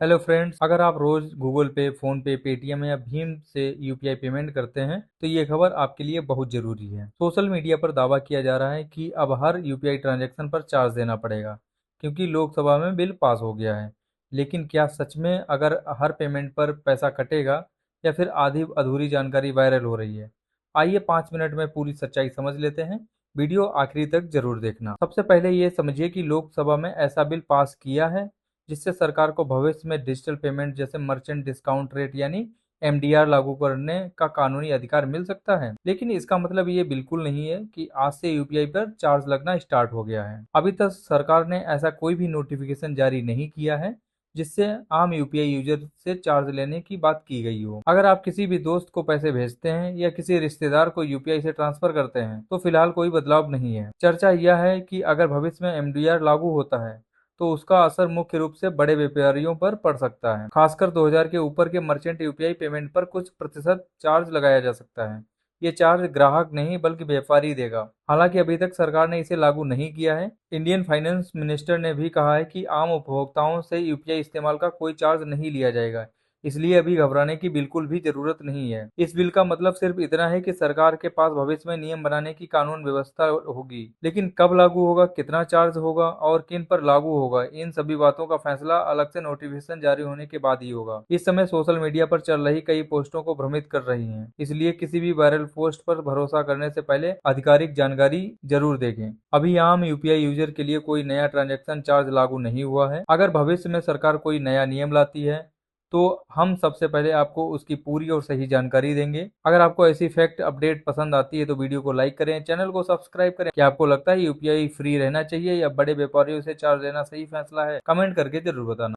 Hello friends, अगर आप रोज Google पे, फोन पे, पेटीएम या भीम से यूपीआई पेमेंट करते हैं तो ये खबर आपके लिए बहुत जरूरी है। सोशल मीडिया पर दावा किया जा रहा है कि अब हर यूपीआई ट्रांजैक्शन पर चार्ज देना पड़ेगा क्योंकि लोकसभा में बिल पास हो गया है। लेकिन क्या सच में अगर हर पेमेंट पर पैसा कटेगा या फिर आधी अधूरी जानकारी वायरल हो रही है? आइए 5 मिनट में पूरी सच्चाई समझ लेते हैं। वीडियो आखिरी तक जरूर देखना। सबसे पहले ये समझिए कि लोकसभा में ऐसा बिल पास किया है जिससे सरकार को भविष्य में डिजिटल पेमेंट जैसे मर्चेंट डिस्काउंट रेट यानी एमडीआर लागू करने का कानूनी अधिकार मिल सकता है। लेकिन इसका मतलब ये बिल्कुल नहीं है कि आज से यूपीआई पर चार्ज लगना स्टार्ट हो गया है। अभी तक सरकार ने ऐसा कोई भी नोटिफिकेशन जारी नहीं किया है जिससे आम यूपीआई यूजर से चार्ज लेने की बात की गई हो। अगर आप किसी भी दोस्त को पैसे भेजते हैं या किसी रिश्तेदार को यूपीआई से ट्रांसफर करते हैं तो फिलहाल कोई बदलाव नहीं है। चर्चा यह है कि अगर भविष्य में एमडीआर लागू होता है तो उसका असर मुख्य रूप से बड़े व्यापारियों पर पड़ सकता है। खासकर 2000 के ऊपर के मर्चेंट यूपीआई पेमेंट पर कुछ प्रतिशत चार्ज लगाया जा सकता है। ये चार्ज ग्राहक नहीं बल्कि व्यापारी देगा। हालांकि अभी तक सरकार ने इसे लागू नहीं किया है। इंडियन फाइनेंस मिनिस्टर ने भी कहा है कि आम उपभोक्ताओं से यूपीआई इस्तेमाल का कोई चार्ज नहीं लिया जाएगा, इसलिए अभी घबराने की बिल्कुल भी जरूरत नहीं है। इस बिल का मतलब सिर्फ इतना है कि सरकार के पास भविष्य में नियम बनाने की कानून व्यवस्था होगी, लेकिन कब लागू होगा, कितना चार्ज होगा और किन पर लागू होगा, इन सभी बातों का फैसला अलग से नोटिफिकेशन जारी होने के बाद ही होगा। इस समय सोशल मीडिया पर चल रही कई पोस्टों को भ्रमित कर रही हैं, इसलिए किसी भी वायरल पोस्ट पर भरोसा करने से पहले आधिकारिक जानकारी जरूर देखें। अभी आम यूपीआई यूजर के लिए कोई नया ट्रांजैक्शन चार्ज लागू नहीं हुआ है। अगर भविष्य में सरकार कोई नया नियम लाती है तो हम सबसे पहले आपको उसकी पूरी और सही जानकारी देंगे। अगर आपको ऐसी फैक्ट अपडेट पसंद आती है तो वीडियो को लाइक करें, चैनल को सब्सक्राइब करें। क्या आपको लगता है यूपीआई फ्री रहना चाहिए या बड़े व्यापारियों से चार्ज लेना सही फैसला है? कमेंट करके जरूर बताना।